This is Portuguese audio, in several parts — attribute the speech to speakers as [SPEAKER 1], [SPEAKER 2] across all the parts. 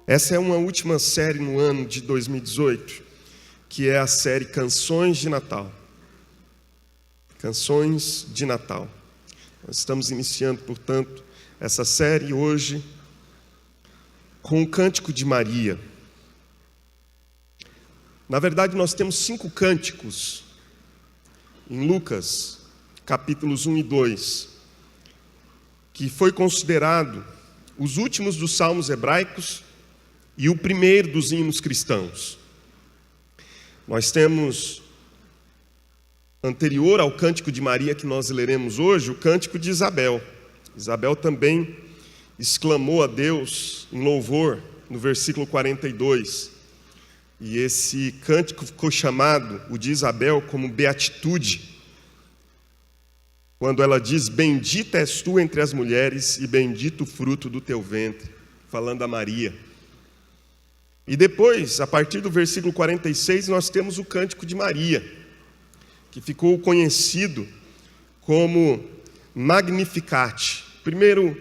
[SPEAKER 1] Essa é uma última série no ano de 2018, que é a série Canções de Natal. Canções de Natal. Nós estamos iniciando, portanto, essa série hoje com o Cântico de Maria. Na verdade, nós temos 5 cânticos em Lucas, capítulos 1 e 2, que foi considerado os últimos dos salmos hebraicos e o primeiro dos hinos cristãos. Nós temos, anterior ao Cântico de Maria que nós leremos hoje, o Cântico de Isabel. Isabel também exclamou a Deus em louvor no versículo 42. E esse cântico ficou chamado, o de Isabel, como beatitude, quando ela diz: bendita és tu entre as mulheres e bendito o fruto do teu ventre, falando a Maria. E depois, a partir do versículo 46, nós temos o Cântico de Maria, que ficou conhecido como Magnificat. Primeiro,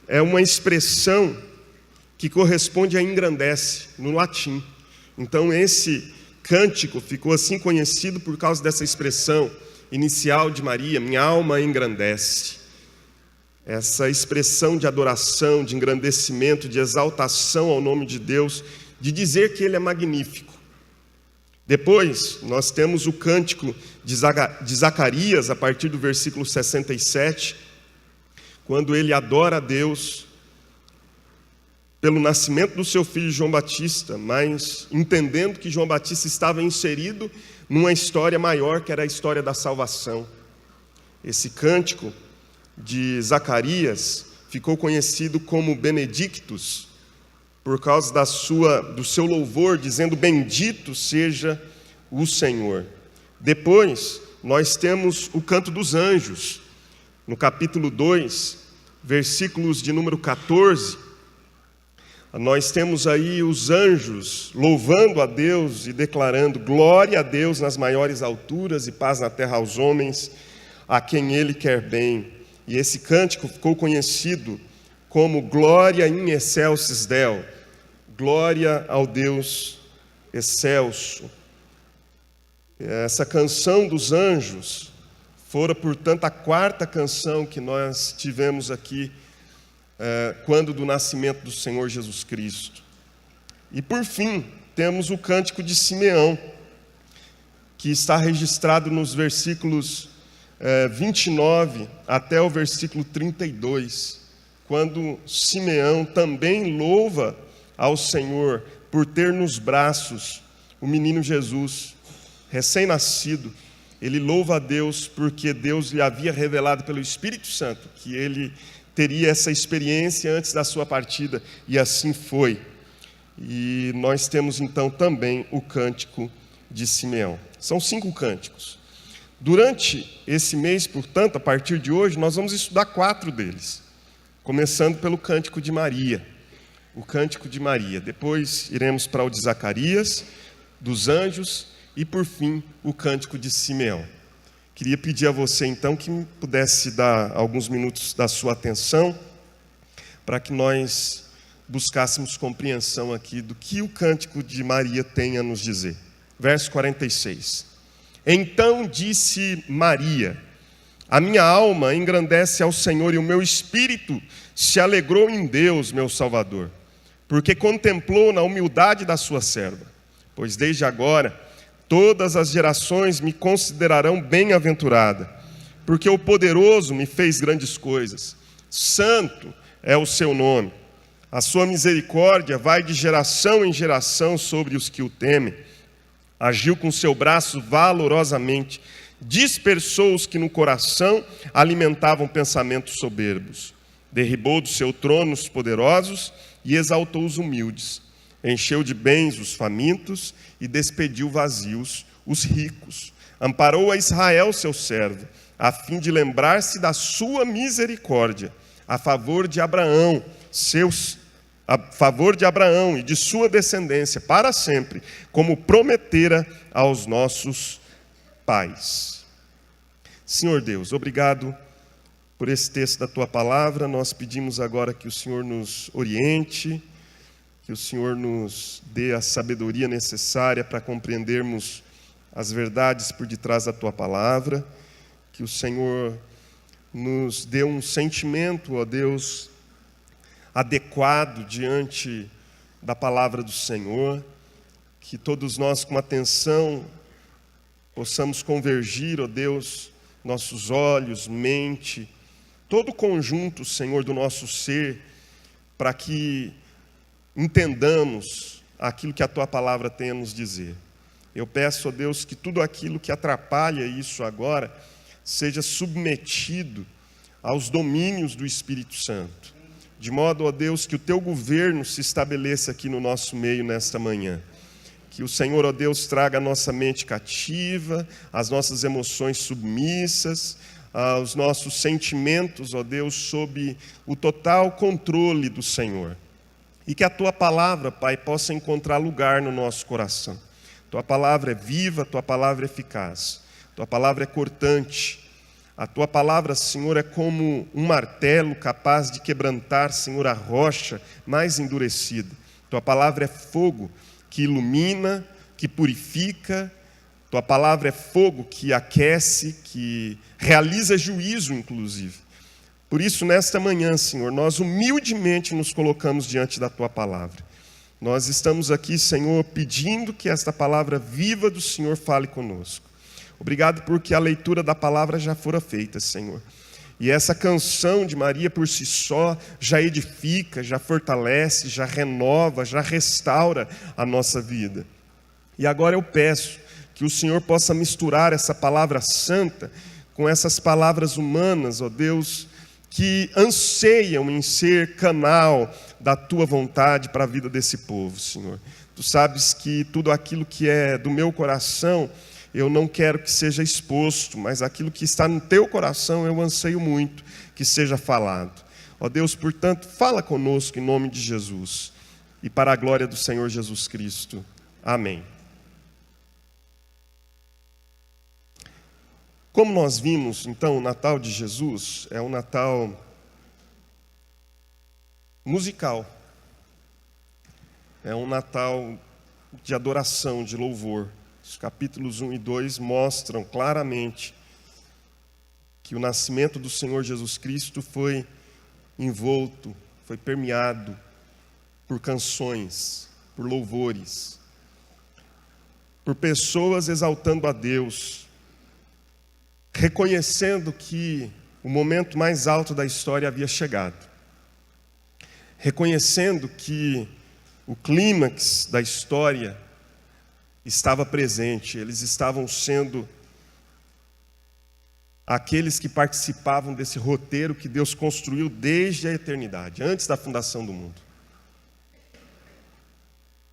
[SPEAKER 1] é uma expressão que corresponde a engrandece, no latim. Então, esse cântico ficou assim conhecido por causa dessa expressão inicial de Maria: minha alma engrandece. Essa expressão de adoração, de engrandecimento, de exaltação ao nome de Deus, de dizer que Ele é magnífico. Depois, nós temos o cântico de Zacarias, a partir do versículo 67, quando ele adora a Deus pelo nascimento do seu filho João Batista, mas entendendo que João Batista estava inserido numa história maior, que era a história da salvação. Esse cântico de Zacarias ficou conhecido como Benedictus, por causa do seu louvor, dizendo: bendito seja o Senhor. Depois, nós temos o Canto dos Anjos, no capítulo 2, versículos de número 14, nós temos aí os anjos louvando a Deus e declarando: glória a Deus nas maiores alturas e paz na terra aos homens, a quem Ele quer bem. E esse cântico ficou conhecido como Glória in excelsis Deo, glória ao Deus excelso. Essa canção dos anjos fora, portanto, a 4ª canção que nós tivemos aqui quando do nascimento do Senhor Jesus Cristo. E por fim, temos o Cântico de Simeão, que está registrado nos versículos 29 até o versículo 32, quando Simeão também louva ao Senhor por ter nos braços o menino Jesus, recém-nascido. Ele louva a Deus porque Deus lhe havia revelado pelo Espírito Santo que ele teria essa experiência antes da sua partida, e assim foi. E nós temos então também o Cântico de Simeão. São 5 cânticos. Durante esse mês, portanto, a partir de hoje, nós vamos estudar 4 deles, começando pelo Cântico de Maria. O Cântico de Maria. Depois iremos para o de Zacarias, dos anjos e, por fim, o Cântico de Simeão. Queria pedir a você, então, que me pudesse dar alguns minutos da sua atenção para que nós buscássemos compreensão aqui do que o Cântico de Maria tem a nos dizer. Verso 46. Então disse Maria: a minha alma engrandece ao Senhor e o meu espírito se alegrou em Deus, meu Salvador, porque contemplou na humildade da sua serva. Pois desde agora todas as gerações me considerarão bem-aventurada, porque o poderoso me fez grandes coisas. Santo é o seu nome. A sua misericórdia vai de geração em geração sobre os que o temem. Agiu com seu braço valorosamente, dispersou os que no coração alimentavam pensamentos soberbos. Derribou do seu trono os poderosos e exaltou os humildes. Encheu de bens os famintos e despediu vazios os ricos. Amparou a Israel, seu servo, a fim de lembrar-se da sua misericórdia, a favor de Abraão, e de sua descendência para sempre, como prometera aos nossos pais. Senhor Deus, obrigado por esse texto da Tua Palavra. Nós pedimos agora que o Senhor nos oriente, que o Senhor nos dê a sabedoria necessária para compreendermos as verdades por detrás da Tua palavra, que o Senhor nos dê um sentimento, ó Deus, adequado diante da palavra do Senhor, que todos nós com atenção possamos convergir, ó Deus, nossos olhos, mente, todo o conjunto, Senhor, do nosso ser, para que entendamos aquilo que a Tua palavra tem a nos dizer. Eu peço, ó Deus, que tudo aquilo que atrapalha isso agora seja submetido aos domínios do Espírito Santo, de modo, ó Deus, que o Teu governo se estabeleça aqui no nosso meio nesta manhã. Que o Senhor, ó Deus, traga a nossa mente cativa, as nossas emoções submissas, os nossos sentimentos, ó Deus, sob o total controle do Senhor. E que a Tua palavra, Pai, possa encontrar lugar no nosso coração. Tua palavra é viva, Tua palavra é eficaz, Tua palavra é cortante. A Tua palavra, Senhor, é como um martelo capaz de quebrantar, Senhor, a rocha mais endurecida. Tua palavra é fogo que ilumina, que purifica. Tua palavra é fogo que aquece, que realiza juízo, inclusive. Por isso, nesta manhã, Senhor, nós humildemente nos colocamos diante da Tua palavra. Nós estamos aqui, Senhor, pedindo que esta palavra viva do Senhor fale conosco. Obrigado porque a leitura da palavra já fora feita, Senhor. E essa canção de Maria por si só já edifica, já fortalece, já renova, já restaura a nossa vida. E agora eu peço que o Senhor possa misturar essa palavra santa com essas palavras humanas, ó Deus, que anseiam em ser canal da Tua vontade para a vida desse povo, Senhor. Tu sabes que tudo aquilo que é do meu coração, eu não quero que seja exposto, mas aquilo que está no Teu coração, eu anseio muito que seja falado. Ó Deus, portanto, fala conosco em nome de Jesus e para a glória do Senhor Jesus Cristo. Amém. Como nós vimos, então, o Natal de Jesus é um Natal musical. É um Natal de adoração, de louvor. Os capítulos 1 e 2 mostram claramente que o nascimento do Senhor Jesus Cristo foi envolto, foi permeado por canções, por louvores, por pessoas exaltando a Deus, reconhecendo que o momento mais alto da história havia chegado, reconhecendo que o clímax da história estava presente, eles estavam sendo aqueles que participavam desse roteiro que Deus construiu desde a eternidade, antes da fundação do mundo.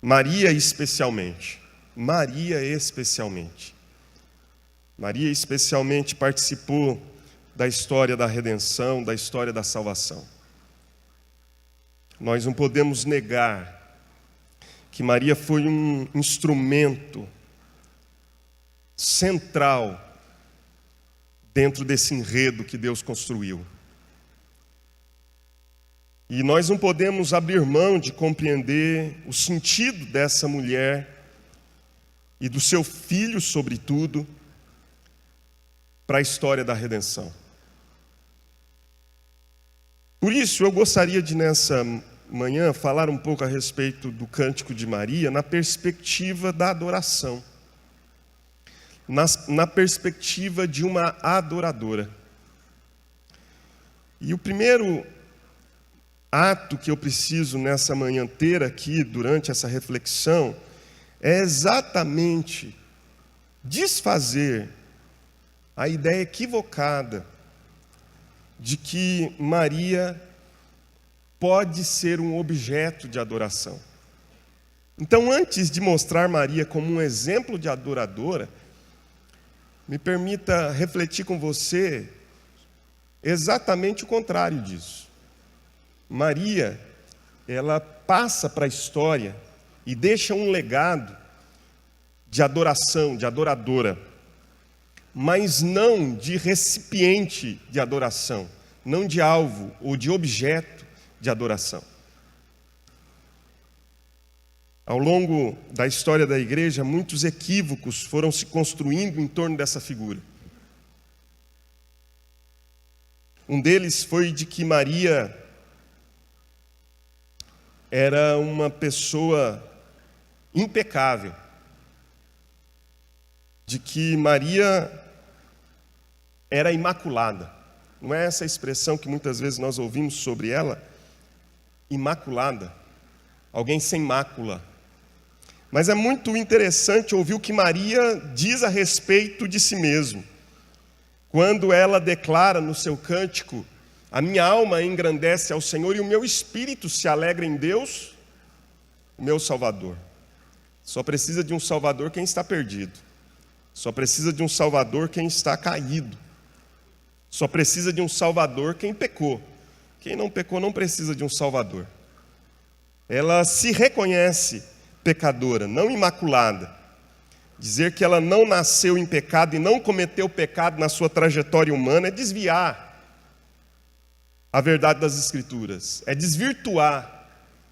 [SPEAKER 1] Maria especialmente participou da história da redenção, da história da salvação. Nós não podemos negar que Maria foi um instrumento central dentro desse enredo que Deus construiu. E nós não podemos abrir mão de compreender o sentido dessa mulher e do seu filho, sobretudo, para a história da redenção. Por isso, eu gostaria de, nessa manhã, falar um pouco a respeito do Cântico de Maria na perspectiva da adoração, na perspectiva de uma adoradora. E o primeiro ato que eu preciso nessa manhã ter aqui, durante essa reflexão, é exatamente desfazer a ideia equivocada de que Maria pode ser um objeto de adoração. Então, antes de mostrar Maria como um exemplo de adoradora, me permita refletir com você exatamente o contrário disso. Maria, ela passa para a história e deixa um legado de adoração, de adoradora, mas não de recipiente de adoração, não de alvo ou de objeto de adoração. Ao longo da história da igreja, muitos equívocos foram se construindo em torno dessa figura. Um deles foi de que Maria era uma pessoa impecável, de que Maria era imaculada. Não é essa expressão que muitas vezes nós ouvimos sobre ela? Imaculada, alguém sem mácula. Mas é muito interessante ouvir o que Maria diz a respeito de si mesma. Quando ela declara no seu cântico: a minha alma engrandece ao Senhor e o meu espírito se alegra em Deus, o meu Salvador. Só precisa de um Salvador quem está perdido. Só precisa de um Salvador quem está caído. Só precisa de um Salvador quem pecou. Quem não pecou não precisa de um Salvador. Ela se reconhece pecadora, não imaculada. Dizer que ela não nasceu em pecado e não cometeu pecado na sua trajetória humana é desviar a verdade das Escrituras, é desvirtuar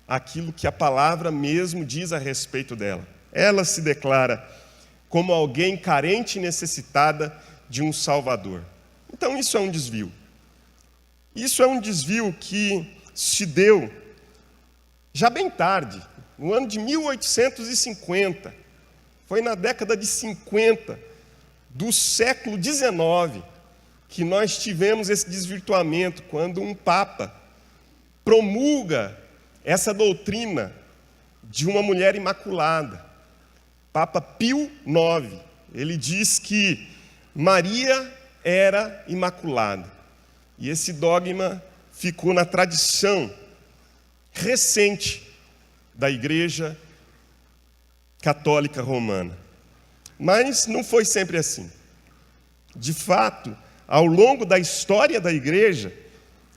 [SPEAKER 1] aquilo que a palavra mesmo diz a respeito dela. Ela se declara como alguém carente e necessitada de um Salvador. Então isso é um desvio. Isso é um desvio que se deu já bem tarde, no ano de 1850. Foi na década de 50 do século XIX que nós tivemos esse desvirtuamento, quando um Papa promulga essa doutrina de uma mulher imaculada. Papa Pio IX, ele diz que Maria era imaculada. E esse dogma ficou na tradição recente da Igreja Católica Romana. Mas não foi sempre assim. De fato, ao longo da história da Igreja,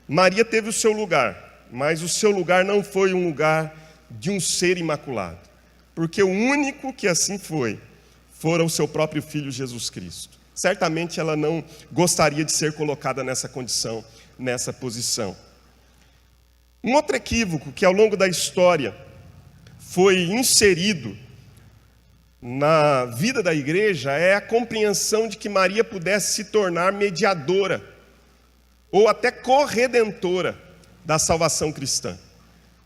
[SPEAKER 1] Maria teve o seu lugar, mas o seu lugar não foi um lugar de um ser imaculado, porque o único que assim fora o seu próprio Filho Jesus Cristo. Certamente ela não gostaria de ser colocada nessa condição, nessa posição. Um outro equívoco que ao longo da história foi inserido na vida da igreja é a compreensão de que Maria pudesse se tornar mediadora ou até corredentora da salvação cristã.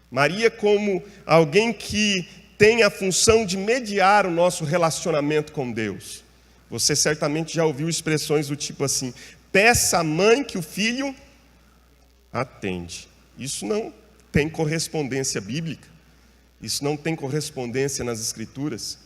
[SPEAKER 1] Maria como alguém que tem a função de mediar o nosso relacionamento com Deus. Você certamente já ouviu expressões do tipo assim: peça à mãe que o filho atende. Isso não tem correspondência bíblica. Isso não tem correspondência nas Escrituras.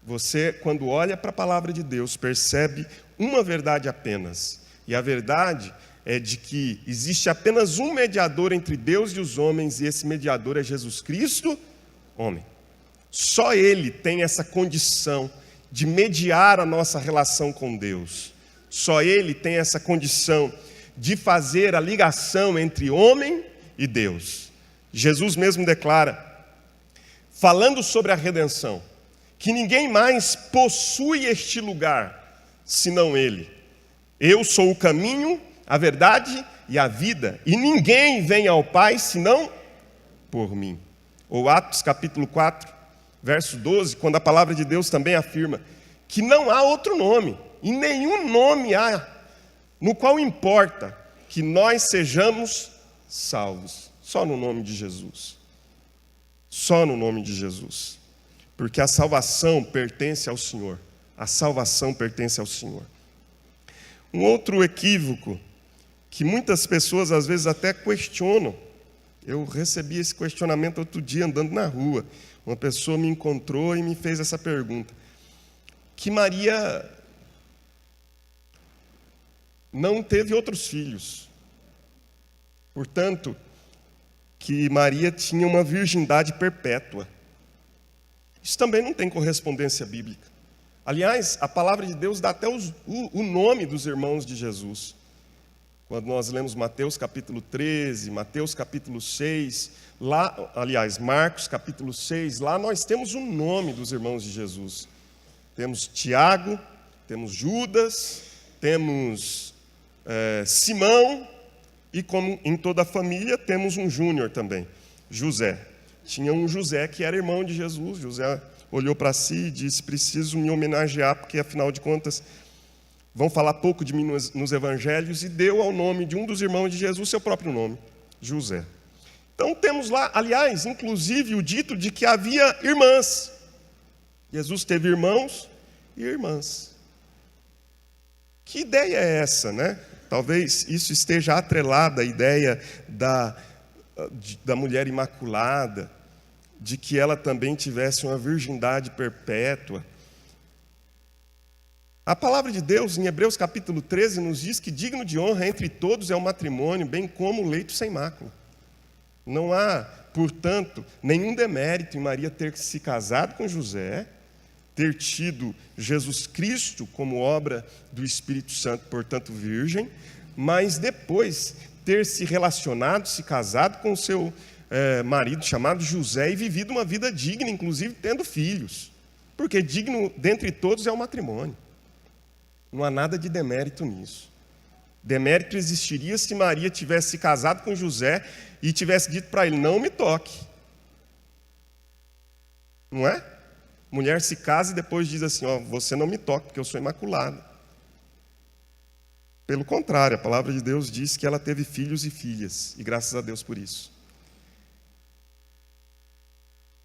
[SPEAKER 1] Você, quando olha para a palavra de Deus, percebe uma verdade apenas. E a verdade é de que existe apenas um mediador entre Deus e os homens, e esse mediador é Jesus Cristo, homem. Só Ele tem essa condição de mediar a nossa relação com Deus. Só Ele tem essa condição de fazer a ligação entre homem e Deus. Jesus mesmo declara, falando sobre a redenção, que ninguém mais possui este lugar, senão Ele. Eu sou o caminho, a verdade e a vida, e ninguém vem ao Pai, senão por mim. Ou Atos capítulo 4, verso 12, quando a palavra de Deus também afirma que não há outro nome, e nenhum nome há, no qual importa que nós sejamos salvos. Só no nome de Jesus. Só no nome de Jesus. Porque a salvação pertence ao Senhor. A salvação pertence ao Senhor. Um outro equívoco que muitas pessoas às vezes até questionam. Eu recebi esse questionamento outro dia andando na rua. Uma pessoa me encontrou e me fez essa pergunta. Que Maria não teve outros filhos. Portanto, que Maria tinha uma virgindade perpétua. Isso também não tem correspondência bíblica. Aliás, a palavra de Deus dá até o nome dos irmãos de Jesus. Quando nós lemos Mateus capítulo 13, Mateus capítulo 6, lá, aliás, Marcos capítulo 6, lá nós temos o nome dos irmãos de Jesus. Temos Tiago, temos Judas, temos Simão, e como em toda a família, temos um júnior também, José. tinha um José que era irmão de Jesus. José olhou para si e disse: preciso me homenagear, porque afinal de contas vão falar pouco de mim nos evangelhos, e deu ao nome de um dos irmãos de Jesus seu próprio nome, José. Então temos lá, aliás, inclusive o dito de que havia irmãs. Jesus teve irmãos e irmãs. Que ideia é essa, né? Talvez isso esteja atrelado à ideia da mulher imaculada, de que ela também tivesse uma virgindade perpétua. A palavra de Deus, em Hebreus capítulo 13, nos diz que digno de honra entre todos é o matrimônio, bem como o leito sem mácula. Não há, portanto, nenhum demérito em Maria ter se casado com José, ter tido Jesus Cristo como obra do Espírito Santo, portanto virgem, mas depois ter se relacionado, se casado com o seu marido chamado José e vivido uma vida digna, inclusive tendo filhos. Porque digno dentre todos é o matrimônio. Não há nada de demérito nisso. Demérito existiria se Maria tivesse se casado com José e tivesse dito para ele: não me toque. Não é? Mulher se casa e depois diz assim: ó, você não me toque, porque eu sou imaculada. Pelo contrário, a palavra de Deus diz que ela teve filhos e filhas, e graças a Deus por isso.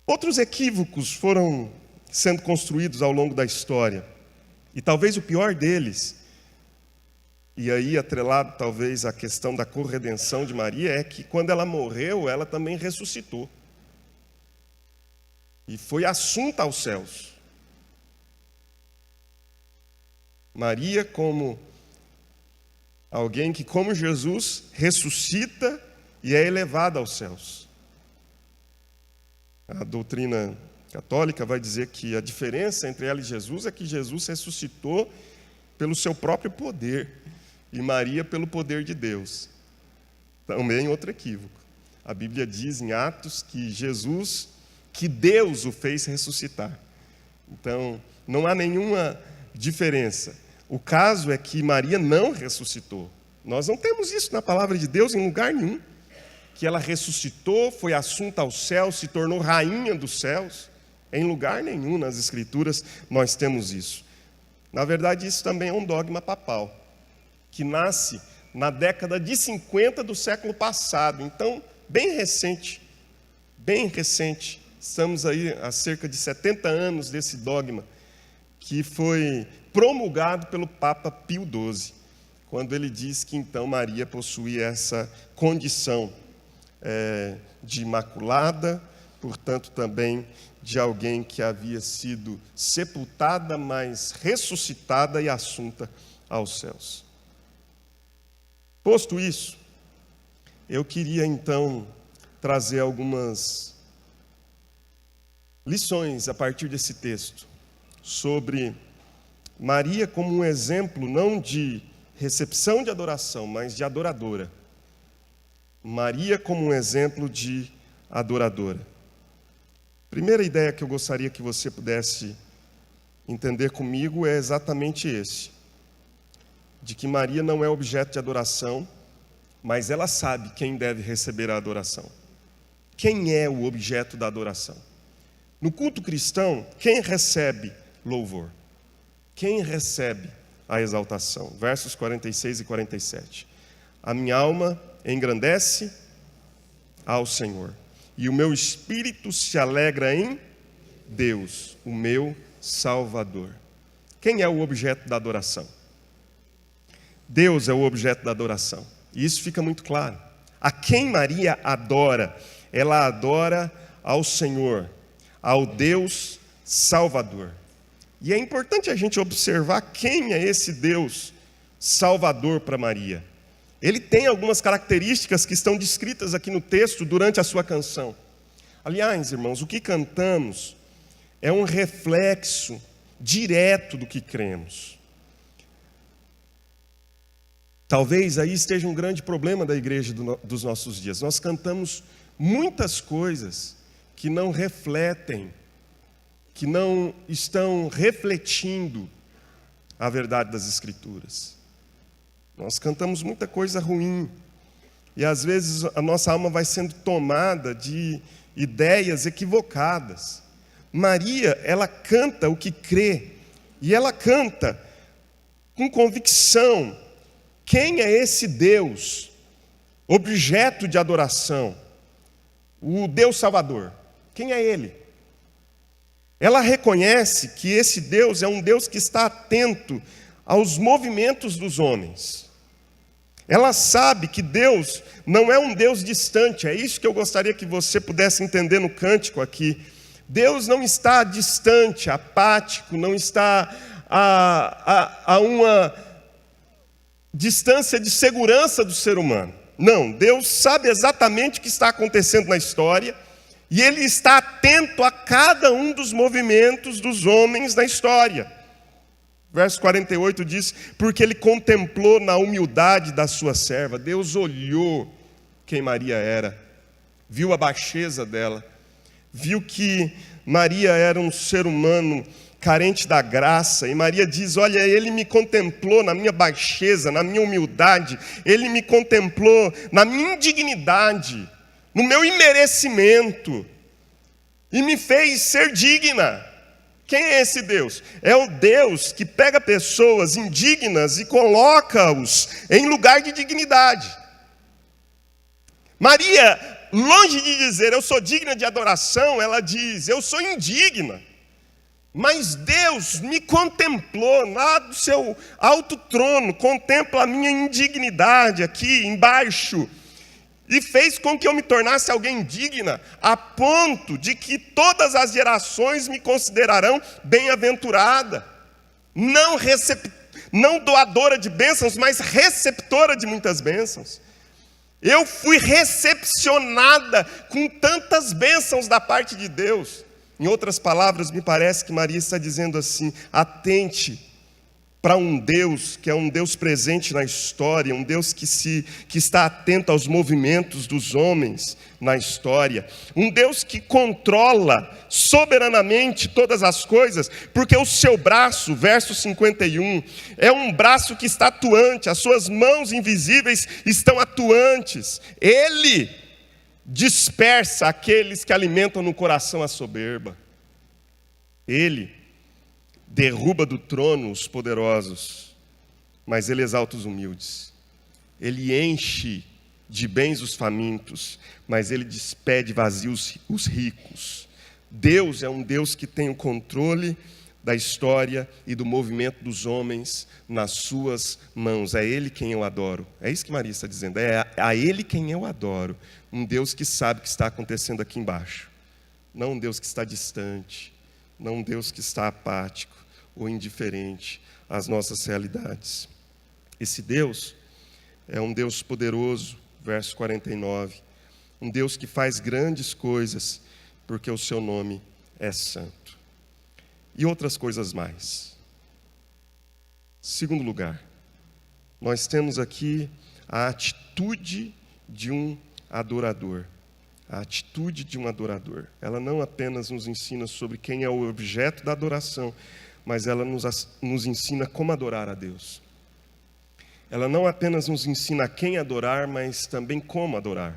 [SPEAKER 1] Outros equívocos foram sendo construídos ao longo da história, e talvez o pior deles, e aí atrelado talvez à questão da corredenção de Maria, é que quando ela morreu, ela também ressuscitou. E foi assunta aos céus. Maria como alguém que, como Jesus, ressuscita e é elevada aos céus. A doutrina católica vai dizer que a diferença entre ela e Jesus é que Jesus ressuscitou pelo seu próprio poder e Maria pelo poder de Deus. Também outro equívoco. A Bíblia diz em Atos que Deus o fez ressuscitar. Então, não há nenhuma diferença. O caso é que Maria não ressuscitou. Nós não temos isso na palavra de Deus em lugar nenhum. Que ela ressuscitou, foi assunta aos céus, se tornou rainha dos céus. Em lugar nenhum nas Escrituras nós temos isso. Na verdade, isso também é um dogma papal, que nasce na década de 50 do século passado. Então, bem recente. Estamos aí há cerca de 70 anos desse dogma, que foi promulgado pelo Papa Pio XII, quando ele diz que então Maria possuía essa condição de imaculada, portanto também de alguém que havia sido sepultada, mas ressuscitada e assunta aos céus. Posto isso, eu queria então trazer algumas lições a partir desse texto sobre Maria como um exemplo não de recepção de adoração, mas de adoradora. Maria como um exemplo de adoradora. Primeira ideia que eu gostaria que você pudesse entender comigo é exatamente esse: de que Maria não é objeto de adoração, mas ela sabe quem deve receber a adoração. Quem é o objeto da adoração? No culto cristão, quem recebe louvor? Quem recebe a exaltação? Versos 46 e 47. A minha alma engrandece ao Senhor, e o meu espírito se alegra em Deus, o meu Salvador. Quem é o objeto da adoração? Deus é o objeto da adoração. E isso fica muito claro. A quem Maria adora? Ela adora ao Senhor, ao Deus Salvador. E é importante a gente observar quem é esse Deus Salvador para Maria. Ele tem algumas características que estão descritas aqui no texto durante a sua canção. Aliás, irmãos, o que cantamos é um reflexo direto do que cremos. Talvez aí esteja um grande problema da igreja dos nossos dias. Nós cantamos muitas coisas que não refletem, que não estão refletindo a verdade das Escrituras. Nós cantamos muita coisa ruim, e às vezes a nossa alma vai sendo tomada de ideias equivocadas. Maria, ela canta o que crê, e ela canta com convicção. Quem é esse Deus, objeto de adoração? O Deus Salvador. Quem é Ele? Ela reconhece que esse Deus é um Deus que está atento aos movimentos dos homens. Ela sabe que Deus não é um Deus distante. É isso que eu gostaria que você pudesse entender no cântico aqui. Deus não está distante, apático, não está a uma distância de segurança do ser humano. Não, Deus sabe exatamente o que está acontecendo na história e Ele está atento a cada um dos movimentos dos homens na história. Verso 48 diz, porque Ele contemplou na humildade da sua serva. Deus olhou quem Maria era, viu a baixeza dela, viu que Maria era um ser humano carente da graça, e Maria diz, olha, Ele me contemplou na minha baixeza, na minha humildade, Ele me contemplou na minha indignidade, no meu imerecimento, e me fez ser digna. Quem é esse Deus? É o Deus que pega pessoas indignas e coloca-os em lugar de dignidade. Maria, longe de dizer, eu sou digna de adoração, ela diz, eu sou indigna. Mas Deus me contemplou lá do seu alto trono, contempla a minha indignidade aqui embaixo, e fez com que eu me tornasse alguém digna, a ponto de que todas as gerações me considerarão bem-aventurada, não doadora de bênçãos, mas receptora de muitas bênçãos. Eu fui recepcionada com tantas bênçãos da parte de Deus. Em outras palavras, me parece que Maria está dizendo assim, atente para um Deus que é um Deus presente na história, um Deus que está atento aos movimentos dos homens na história, um Deus que controla soberanamente todas as coisas, porque o seu braço, verso 51, é um braço que está atuante, as suas mãos invisíveis estão atuantes. Ele dispersa aqueles que alimentam no coração a soberba. Ele derruba do trono os poderosos, mas Ele exalta os humildes. Ele enche de bens os famintos, mas Ele despede vazios os ricos. Deus é um Deus que tem o controle da história e do movimento dos homens nas suas mãos. É Ele quem eu adoro. É isso que Maria está dizendo. É a Ele quem eu adoro. Um Deus que sabe o que está acontecendo aqui embaixo. Não um Deus que está distante. Não um Deus que está apático ou indiferente às nossas realidades. Esse Deus é um Deus poderoso, verso 49. Um Deus que faz grandes coisas, porque o seu nome é santo. E outras coisas mais. Segundo lugar, nós temos aqui a atitude de um adorador. A atitude de um adorador. Ela não apenas nos ensina sobre quem é o objeto da adoração, mas ela nos ensina como adorar a Deus. Ela não apenas nos ensina a quem adorar, mas também como adorar.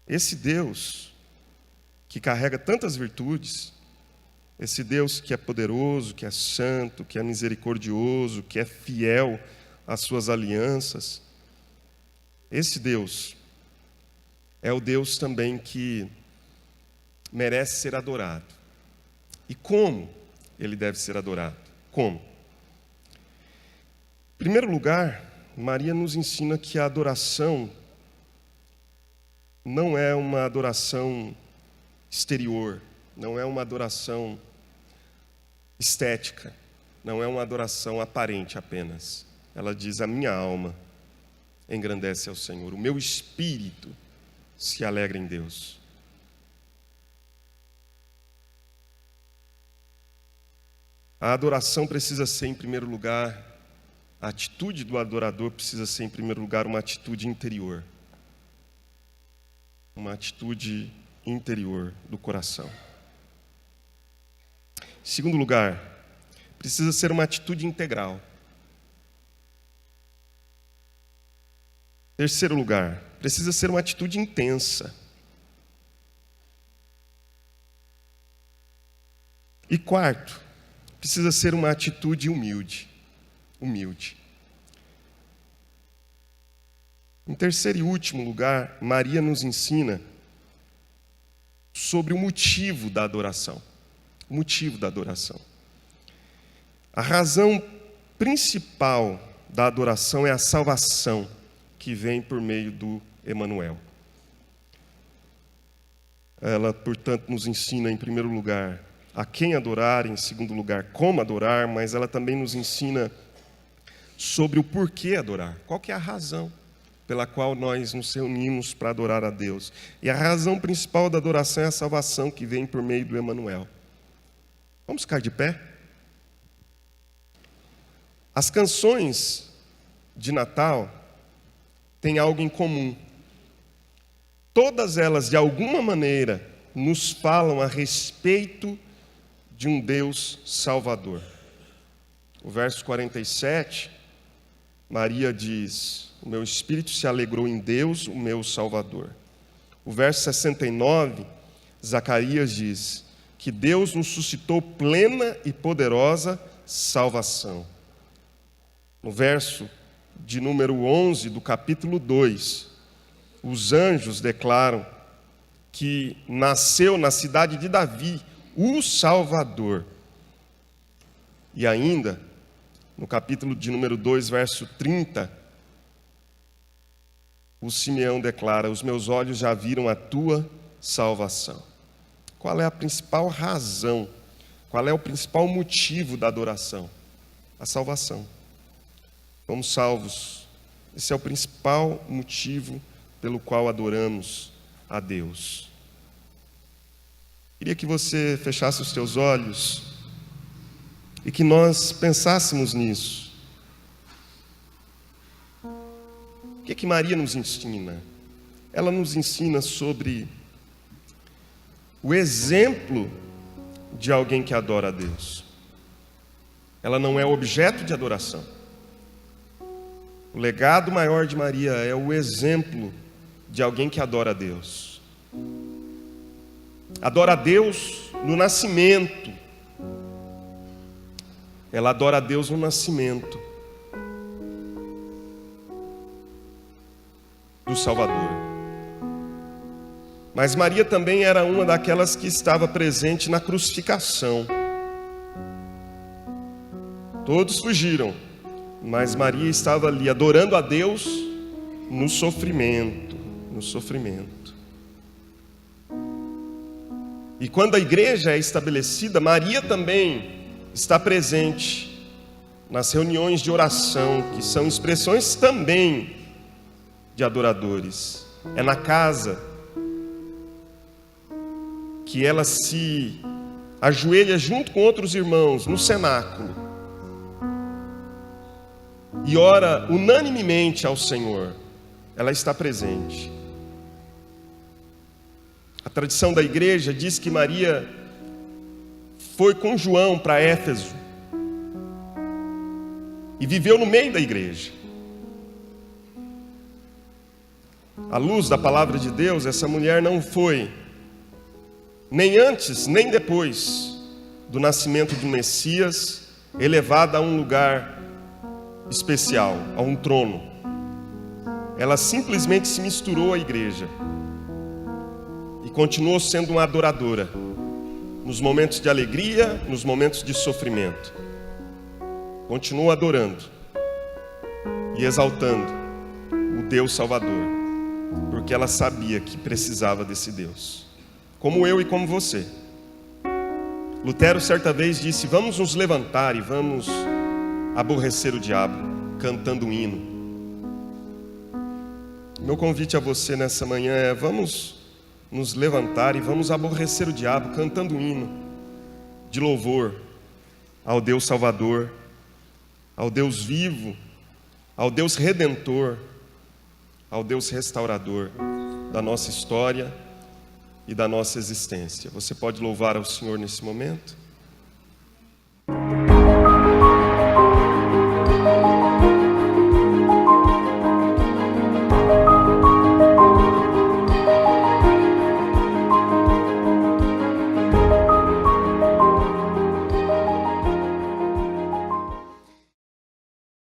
[SPEAKER 1] Esse Deus que carrega tantas virtudes, esse Deus que é poderoso, que é santo, que é misericordioso, que é fiel às suas alianças, esse Deus é o Deus também que merece ser adorado. E como Ele deve ser adorado? Como? Em primeiro lugar, Maria nos ensina que a adoração não é uma adoração exterior, não é uma adoração estética, não é uma adoração aparente apenas. Ela diz, a minha alma engrandece ao Senhor, o meu espírito se alegra em Deus. A adoração precisa ser, em primeiro lugar, a atitude do adorador precisa ser, em primeiro lugar, uma atitude interior. Uma atitude interior do coração. Em segundo lugar, precisa ser uma atitude integral. Terceiro lugar, precisa ser uma atitude intensa. E quarto, precisa ser uma atitude humilde. Humilde. Em terceiro e último lugar, Maria nos ensina sobre o motivo da adoração. O motivo da adoração. A razão principal da adoração é a salvação que vem por meio do Emanuel. Ela, portanto, nos ensina, em primeiro lugar, a quem adorar, em segundo lugar, como adorar, mas ela também nos ensina sobre o porquê adorar. Qual que é a razão pela qual nós nos reunimos para adorar a Deus? E a razão principal da adoração é a salvação que vem por meio do Emanuel. Vamos ficar de pé? As canções de Natal têm algo em comum. Todas elas, de alguma maneira, nos falam a respeito de um Deus Salvador. O verso 47, Maria diz: o meu espírito se alegrou em Deus, o meu Salvador. O verso 69, Zacarias diz que Deus nos suscitou plena e poderosa salvação. No verso de número 11 do capítulo 2, os anjos declaram que nasceu na cidade de Davi o Salvador. E ainda, no capítulo de número 2, verso 30, o Simeão declara: os meus olhos já viram a tua salvação. Qual é a principal razão? Qual é o principal motivo da adoração? A salvação. Fomos salvos. Esse é o principal motivo pelo qual adoramos a Deus. Queria que você fechasse os teus olhos e que nós pensássemos nisso. O que Maria nos ensina? Ela nos ensina sobre o exemplo de alguém que adora a Deus. Ela não é objeto de adoração. O legado maior de Maria é o exemplo de alguém que adora a Deus. Adora a Deus no nascimento. Ela adora a Deus no nascimento do Salvador. Mas Maria também era uma daquelas que estava presente na crucificação. Todos fugiram, mas Maria estava ali adorando a Deus no sofrimento, no sofrimento. E quando a igreja é estabelecida, Maria também está presente nas reuniões de oração, que são expressões também de adoradores. É na casa que ela se ajoelha junto com outros irmãos no cenáculo e ora unanimemente ao Senhor. Ela está presente. A tradição da igreja diz que Maria foi com João para Éfeso e viveu no meio da igreja. À luz da palavra de Deus, essa mulher não foi nem antes, nem depois do nascimento do Messias, elevada a um lugar especial, a um trono. Ela simplesmente se misturou à igreja e continuou sendo uma adoradora, nos momentos de alegria, nos momentos de sofrimento. Continuou adorando e exaltando o Deus Salvador, porque ela sabia que precisava desse Deus, como eu e como você. Lutero certa vez disse: vamos nos levantar e vamos aborrecer o diabo cantando um hino. Meu convite a você nessa manhã é: vamos nos levantar e vamos aborrecer o diabo cantando um hino de louvor ao Deus Salvador, ao Deus vivo, ao Deus Redentor, ao Deus Restaurador da nossa história e da nossa existência. Você pode louvar ao Senhor nesse momento?